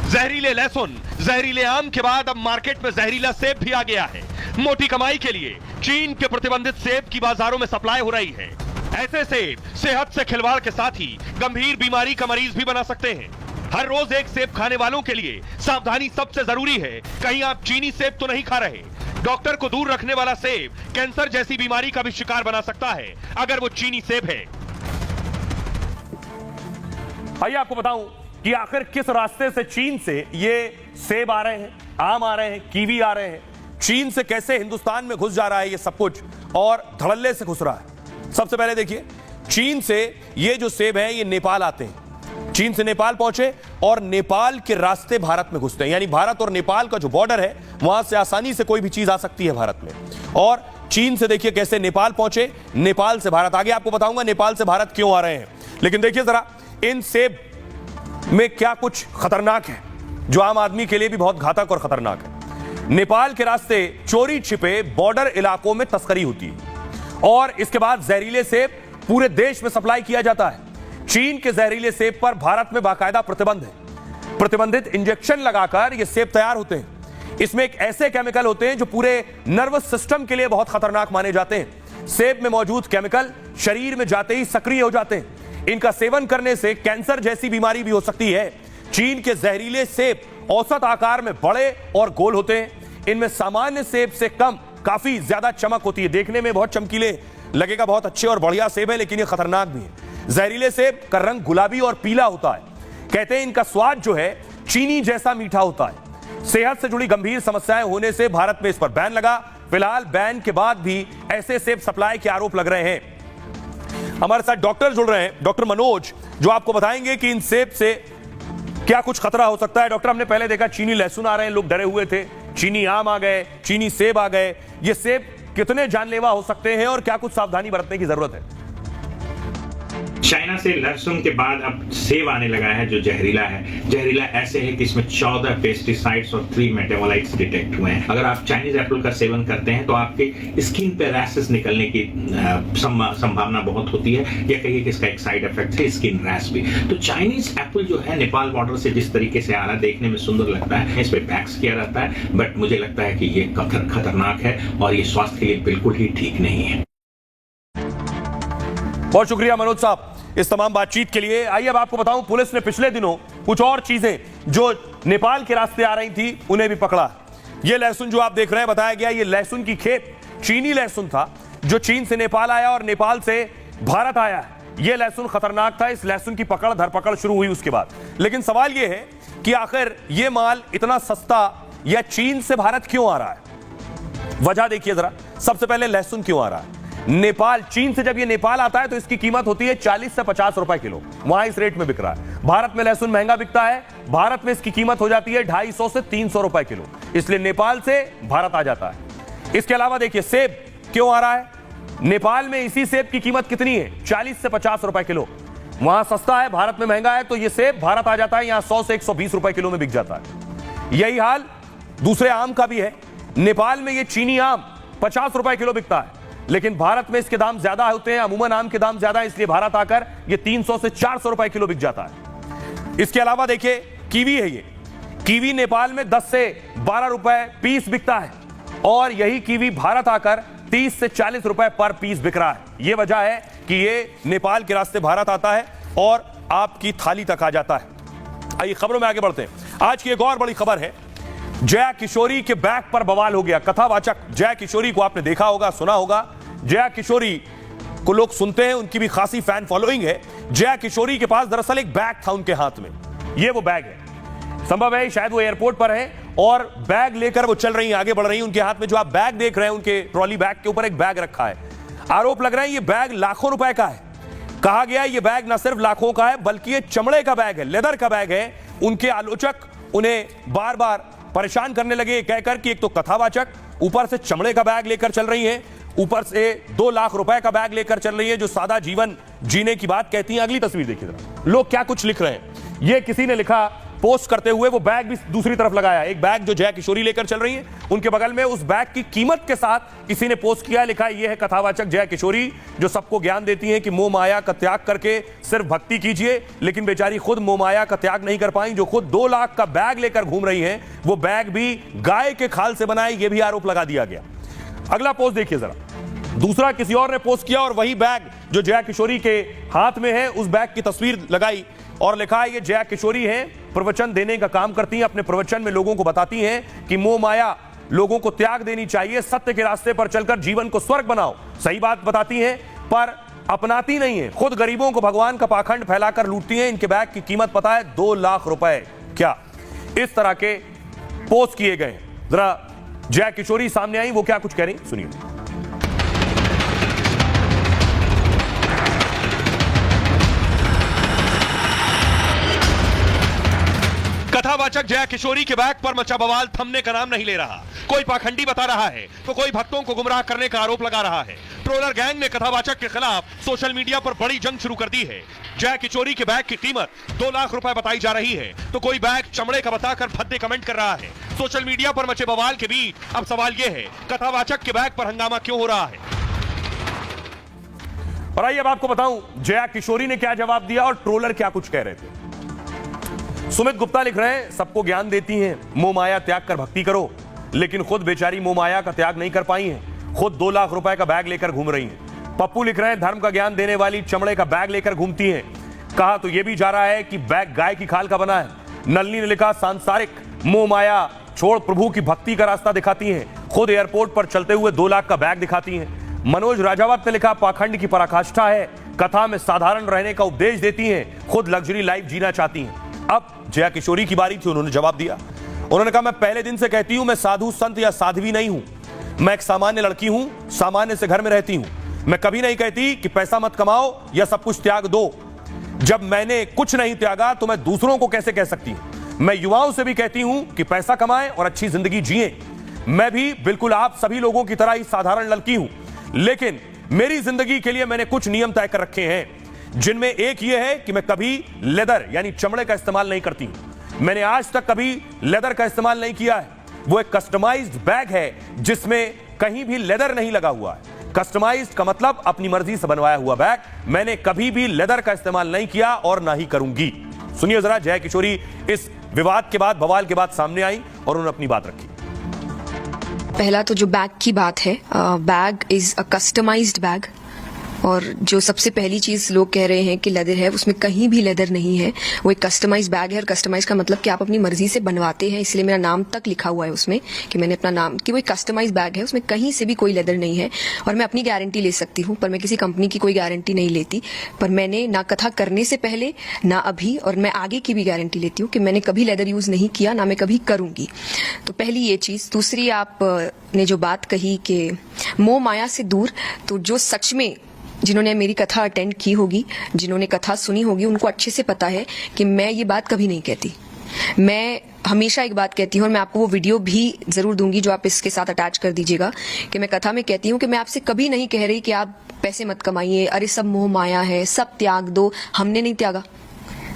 जहरीले लहसुन, जहरीले आम के बाद अब मार्केट में जहरीला सेब भी आ गया है। मोटी कमाई के लिए चीन के प्रतिबंधित सेब की बाजारों में सप्लाई हो रही है। ऐसे सेब सेहत से खिलवाड़ के साथ ही गंभीर बीमारी का मरीज भी बना सकते हैं। हर रोज एक सेब खाने वालों के लिए सावधानी सबसे जरूरी है। कहीं आप चीनी सेब तो नहीं खा रहे। डॉक्टर को दूर रखने वाला सेब कैंसर जैसी बीमारी का भी शिकार बना सकता है अगर वो चीनी सेब है। आइए आपको बताऊं कि आखिर किस रास्ते से चीन से ये सेब आ रहे हैं, आम आ रहे हैं, कीवी आ रहे हैं। चीन से कैसे हिंदुस्तान में घुस जा रहा है ये सब कुछ, और धड़ल्ले से घुस रहा है। सबसे पहले देखिए, चीन से ये जो सेब है ये नेपाल आते हैं। चीन से नेपाल पहुंचे और नेपाल के रास्ते भारत में घुसते हैं। यानी भारत और नेपाल का जो बॉर्डर है वहां से आसानी से कोई भी चीज आ सकती है भारत में। और चीन से देखिए कैसे नेपाल पहुंचे, नेपाल से भारत। आगे आपको बताऊंगा नेपाल से भारत क्यों आ रहे हैं। लेकिन देखिए जरा इन सेब में क्या कुछ खतरनाक है जो आम आदमी के लिए भी बहुत घातक और खतरनाक है। नेपाल के रास्ते चोरी छिपे बॉर्डर इलाकों में तस्करी होती है और इसके बाद जहरीले सेब पूरे देश में सप्लाई किया जाता है। चीन के जहरीले सेब पर भारत में बाकायदा प्रतिबंध है। प्रतिबंधित इंजेक्शन लगाकर ये सेब तैयार होते हैं। इसमें एक ऐसे केमिकल होते हैं जो पूरे नर्वस सिस्टम के लिए बहुत खतरनाक माने जाते हैं। सेब में मौजूद केमिकल शरीर में जाते ही सक्रिय हो जाते हैं। इनका सेवन करने से कैंसर जैसी बीमारी भी हो सकती है। चीन के जहरीले सेब औसत आकार में बड़े और गोल होते हैं। इनमें सामान्य सेब से कम काफी ज्यादा चमक होती है। देखने में बहुत चमकीले लगेगा, बहुत अच्छे और बढ़िया सेब है, लेकिन ये खतरनाक भी है। जहरीले सेब का रंग गुलाबी और पीला होता है। कहते हैं इनका स्वाद जो है चीनी जैसा मीठा होता है। सेहत से जुड़ी गंभीर समस्याएं होने से भारत में इस पर बैन लगा। फिलहाल बैन के बाद भी ऐसे सेब सप्लाई के आरोप लग रहे हैं। हमारे साथ डॉक्टर जुड़ रहे हैं, डॉक्टर मनोज, जो आपको बताएंगे कि इन सेब से क्या कुछ खतरा हो सकता है। डॉक्टर, हमने पहले देखा चीनी लहसुन आ रहे हैं, लोग डरे हुए थे। चीनी आम आ गए, चीनी सेब आ गए। ये सेब कितने जानलेवा हो सकते हैं और क्या कुछ सावधानी बरतने की जरूरत है? चाइना से लहसुन के बाद अब सेब आने लगा है जो जहरीला है। जहरीला ऐसे है कि इसमें 14 पेस्टिसाइड्स और 3 मेटाबोलाइट्स डिटेक्ट हुए हैं। अगर आप चाइनीज एप्पल का सेवन करते हैं तो आपके स्किन पे रैशेस निकलने की संभावना बहुत होती है, या कहिए कि इसका एक साइड इफेक्ट है स्किन रैश भी। तो चाइनीज एप्पल जो है नेपाल बॉर्डर से जिस तरीके से आ रहा है, देखने में सुंदर लगता है, इस पे पैक्स किया रहता है, बट मुझे लगता है कि ये खतरनाक है और ये स्वास्थ्य के लिए बिल्कुल ही ठीक नहीं है। बहुत शुक्रिया मनोज साहब इस तमाम बातचीत के लिए। आइए अब आपको बताऊं, पुलिस ने पिछले दिनों कुछ और चीजें जो नेपाल के रास्ते आ रही थी उन्हें भी पकड़ा। ये लहसुन जो आप देख रहे हैं, बताया गया ये लहसुन की खेप चीनी लहसुन था जो चीन से नेपाल आया और नेपाल से भारत आया। ये लहसुन खतरनाक था। इस लहसुन की पकड़ धरपकड़ शुरू हुई उसके बाद। लेकिन सवाल यह है कि आखिर ये माल इतना सस्ता या चीन से भारत क्यों आ रहा है? वजह देखिए जरा। सबसे पहले लहसुन क्यों आ रहा है? नेपाल, चीन से जब ये नेपाल आता है तो इसकी कीमत होती है 40 से 50 रुपए किलो। वहां इस रेट में बिक रहा है। भारत में लहसुन महंगा बिकता है। भारत में इसकी कीमत हो जाती है 250 से 300 रुपए किलो, इसलिए नेपाल से भारत आ जाता है। इसके अलावा देखिए सेब क्यों आ रहा है? नेपाल में इसी सेब की कीमत कितनी है? 40 से 50 रुपए किलो। वहां सस्ता है, भारत में महंगा है, तो ये सेब भारत आ जाता है, यहां 100 से 120 रुपए किलो में बिक जाता है। यही हाल दूसरे आम का भी है। नेपाल में ये चीनी आम 50 रुपए किलो बिकता है, लेकिन भारत में इसके दाम ज्यादा होते हैं। अमूमन आम के दाम ज्यादा है, इसलिए भारत आकर ये 300 से 400 रुपए किलो बिक जाता है। इसके अलावा देखिए कीवी है। ये कीवी नेपाल में 10 से 12 रुपए पीस बिकता है और यही कीवी भारत आकर 30 से 40 रुपए पर पीस बिक रहा है। यह वजह है कि ये नेपाल के रास्ते भारत आता है और आपकी थाली तक आ जाता है। आइए खबरों में आगे बढ़ते हैं। आज की एक और बड़ी खबर है, जया किशोरी के बैग पर बवाल हो गया। कथावाचक जया किशोरी को आपने देखा होगा, सुना होगा। जया किशोरी को लोग सुनते हैं, उनकी भी खासी फैन फॉलोइंग है। जया किशोरी के पास दरअसल एक बैग था उनके हाथ में। ये वो बैग है। संभव है शायद वो एयरपोर्ट पर है और बैग लेकर वो चल रही हैं, आगे बढ़ रही हैं। उनके हाथ में जो आप बैग देख रहे हैं, उनके ट्रॉली बैग के ऊपर एक बैग रखा है। आरोप लग रहा है ये बैग लाखों रुपए का है। कहा गया ये बैग न सिर्फ लाखों का है बल्कि ये चमड़े का बैग है, लेदर का बैग है। उनके आलोचक उन्हें बार बार परेशान करने लगे कहकर कि एक तो कथावाचक, ऊपर से चमड़े का बैग लेकर चल रही हैं, ऊपर से 2 लाख रुपए का बैग लेकर चल रही है जो सादा जीवन जीने की बात कहती हैं। अगली तस्वीर देखिए जरा, लोग क्या कुछ लिख रहे हैं। ये किसी ने लिखा पोस्ट करते हुए वो बैग भी दूसरी तरफ लगाया। एक बैग जो जया किशोरी लेकर चल रही है, उनके बगल में उस बैग की कीमत के साथ किसी ने पोस्ट किया, लिखा है ये है कथावाचक जया किशोरी जो सबको ज्ञान देती हैं कि मोह माया का त्याग करके सिर्फ भक्ति कीजिए। लेकिन बेचारी खुद मोह माया का त्याग नहीं कर पाई। जो खुद 2 लाख का बैग लेकर घूम रही हैं, वो बैग भी गाय के खाल से बना है, ये भी आरोप लगा दिया गया। अगला पोस्ट देखिए जरा, दूसरा किसी और ने पोस्ट किया और वही बैग जो जया किशोरी के हाथ में है, उस बैग की तस्वीर लगाई और लिखा है ये जया किशोरी है, प्रवचन देने का काम करती हैं। अपने प्रवचन में लोगों को बताती हैं कि मोह माया लोगों को त्याग देनी चाहिए, सत्य के रास्ते पर चलकर जीवन को स्वर्ग बनाओ। सही बात बताती हैं पर अपनाती नहीं है। खुद गरीबों को भगवान का पाखंड फैलाकर लूटती हैं। इनके बैग की कीमत पता है 2 लाख रुपए। क्या इस तरह के पोस्ट किए गए। जरा जया किशोरी सामने आई, वो क्या कुछ कह रही सुनिए। कथावाचक जया किशोरी के बैग पर मचा बवाल थमने का नाम नहीं ले रहा। कोई पाखंडी बता रहा है तो कोई भक्तों को गुमराह करने का आरोप लगा रहा है। ट्रोलर गैंग ने कथावाचक के खिलाफ सोशल मीडिया पर बड़ी जंग शुरू कर दी है। जया किशोरी के बैग की कीमत 2 लाख रुपए बताई जा रही है तो कोई बैग चमड़े का बताकर भद्दे कमेंट कर रहा है। सोशल मीडिया पर मचे बवाल के बीच अब सवाल यह है, कथावाचक के बैग पर हंगामा क्यों हो रहा है। और आइए अब आपको बताऊं जया किशोरी ने क्या जवाब दिया और ट्रोलर क्या कुछ कह रहे थे। सुमित गुप्ता लिख रहे हैं, सबको ज्ञान देती हैं, मोह माया त्याग कर भक्ति करो। लेकिन खुद बेचारी मोह माया का त्याग नहीं कर पाई हैं। खुद 2 लाख रुपए का बैग लेकर घूम रही हैं। पप्पू लिख रहे हैं, धर्म का ज्ञान देने वाली चमड़े का बैग लेकर घूमती हैं। कहा तो यह भी जा रहा है कि बैग गाय की खाल का बना है। नलनी ने लिखा, सांसारिक मोह माया छोड़ प्रभु की भक्ति का रास्ता दिखाती हैं। खुद एयरपोर्ट पर चलते हुए 2 लाख का बैग दिखाती हैं। मनोज राजावत ने लिखा, पाखंड की पराकाष्ठा है, कथा में साधारण रहने का उपदेश देती हैं, खुद लग्जरी लाइफ जीना चाहती हैं। अब जया किशोरी की बारी थी, उन्होंने जवाब दिया। उन्होंने कहा, मैं पहले दिन से कहती हूं मैं साधु संत या साध्वी नहीं हूं। मैं एक सामान्य लड़की हूं, सामान्य से घर में रहती हूं। मैं कभी नहीं कहती कि पैसा मत कमाओ या सब कुछ त्याग दो। जब मैंने कुछ नहीं त्यागा तो मैं दूसरों को कैसे कह सकती हूं। मैं युवाओं से भी कहती हूं कि पैसा कमाएं और अच्छी जिंदगी जिएं। मैं भी बिल्कुल आप सभी लोगों की तरह ही साधारण लड़की हूं, लेकिन मेरी जिंदगी के लिए मैंने कुछ नियम तय कर रखे हैं, जिनमें एक यह है कि मैं कभी लेदर यानी चमड़े का इस्तेमाल नहीं करती हूं। मैंने आज तक कभी लेदर का इस्तेमाल नहीं किया है। वो एक कस्टमाइज्ड बैग है जिसमें कहीं भी लेदर नहीं लगा हुआ है। कस्टमाइज्ड का मतलब अपनी मर्जी से बनवाया हुआ बैग। मैंने कभी भी लेदर का इस्तेमाल नहीं किया और ना ही करूंगी। सुनिए जरा, जया किशोरी इस विवाद के बाद, बवाल के बाद सामने आई और उन्होंने अपनी बात रखी। पहला तो जो बैग की बात है, bag is a customized bag. और जो सबसे पहली चीज लोग कह रहे हैं कि लेदर है, उसमें कहीं भी लेदर नहीं है। वो एक कस्टमाइज बैग है और कस्टमाइज का मतलब कि आप अपनी मर्जी से बनवाते हैं, इसलिए मेरा नाम तक लिखा हुआ है उसमें कि मैंने अपना नाम, कि वो एक कस्टमाइज बैग है, उसमें कहीं से भी कोई लेदर नहीं है। और मैं अपनी गारंटी ले सकती हूँ, पर मैं किसी कंपनी की कोई गारंटी नहीं लेती। पर मैंने ना कथा करने से पहले, ना अभी, और मैं आगे की भी गारंटी लेती हूँ कि मैंने कभी लेदर यूज नहीं किया, ना मैं कभी करूंगी। तो पहली ये चीज। दूसरी, आप ने जो बात कही कि मोह माया से दूर, तो जो सच में जिन्होंने मेरी कथा अटेंड की होगी, जिन्होंने कथा सुनी होगी, उनको अच्छे से पता है कि मैं ये बात कभी नहीं कहती। मैं हमेशा एक बात कहती हूँ और मैं आपको वो वीडियो भी जरूर दूंगी जो आप इसके साथ अटैच कर दीजिएगा, कि मैं कथा में कहती हूँ कि मैं आपसे कभी नहीं कह रही कि आप पैसे मत कमाइए, अरे सब मोह माया है, सब त्याग दो। हमने नहीं त्यागा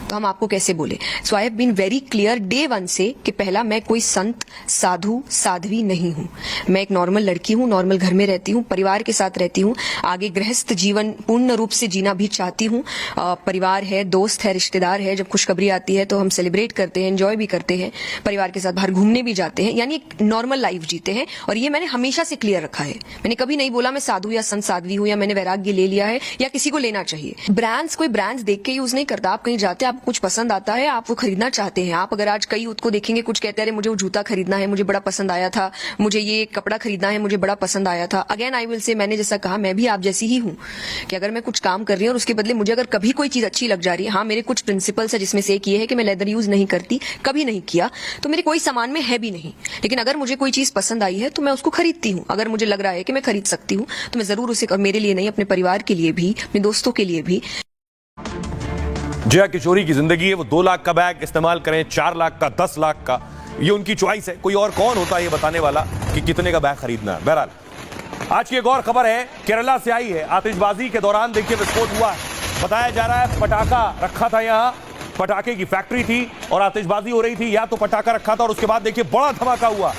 तो हम आपको कैसे बोले। So I have been very clear day 1 से कि पहला, मैं कोई संत, साधु, साध्वी नहीं हूँ। मैं एक नॉर्मल लड़की हूँ, नॉर्मल घर में रहती हूँ, परिवार के साथ रहती हूँ। आगे गृहस्थ जीवन पूर्ण रूप से जीना भी चाहती हूँ। परिवार है, दोस्त है, रिश्तेदार है, जब खुशखबरी आती है तो हम सेलिब्रेट करते हैं, एंजॉय भी करते हैं, परिवार के साथ बाहर घूमने भी जाते हैं, यानी एक नॉर्मल लाइफ जीते हैं। और ये मैंने हमेशा से क्लियर रखा है। मैंने कभी नहीं बोला मैं साधु या संत साध्वी हूँ या मैंने वैराग्य ले लिया है या किसी को लेना चाहिए। ब्रांड्स, कोई ब्रांड्स देख के यूज नहीं करता। आप कहीं जाते हैं, आपको कुछ पसंद आता है, आप वो खरीदना चाहते हैं। आप अगर आज कई उसको देखेंगे, कुछ कहते हैं मुझे वो जूता खरीदना है, मुझे बड़ा पसंद आया था, मुझे ये कपड़ा खरीदना है, मुझे बड़ा पसंद आया था। अगेन आई विल से, मैंने जैसा कहा, मैं भी आप जैसी ही हूँ कि अगर मैं कुछ काम कर रही हूँ और उसके बदले मुझे अगर कभी कोई चीज अच्छी लग जा रही है, हाँ मेरे कुछ प्रिंसिपल्स है जिसमें से एक ये है कि मैं लेदर यूज नहीं करती, कभी नहीं किया, तो मेरे कोई सामान में है भी नहीं। लेकिन अगर मुझे कोई चीज पसंद आई है तो मैं उसको खरीदती हूँ। अगर मुझे लग रहा है कि मैं खरीद सकती हूँ तो मैं जरूर उसे, और मेरे लिए नहीं, अपने परिवार के लिए भी, अपने दोस्तों के लिए भी। जया किशोरी की जिंदगी है, वो 2 लाख का बैग इस्तेमाल करें, 4 लाख का, 10 लाख का, ये उनकी चॉइस है। कोई और कौन होता है ये बताने वाला कि कितने का बैग खरीदना है। बहरहाल आज की एक और खबर है, केरला से आई है। आतिशबाजी के दौरान देखिए विस्फोट हुआ है। बताया जा रहा है पटाखा रखा था यहाँ, पटाखे की फैक्ट्री थी और आतिशबाजी हो रही थी, या तो पटाखा रखा था और उसके बाद देखिए बड़ा धमाका हुआ।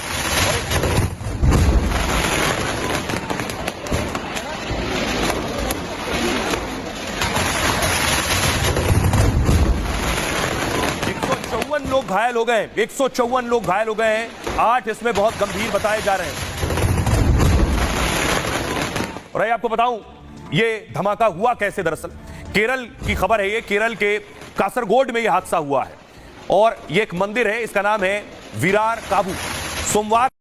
लोग घायल हो गए, 154 लोग घायल हो गए हैं, 8 इसमें बहुत गंभीर बताए जा रहे हैं। और आपको बताऊं ये धमाका हुआ कैसे। दरअसल केरल की खबर है, ये केरल के कासरगोड में यह हादसा हुआ है और ये एक मंदिर है, इसका नाम है विरार काबू। सोमवार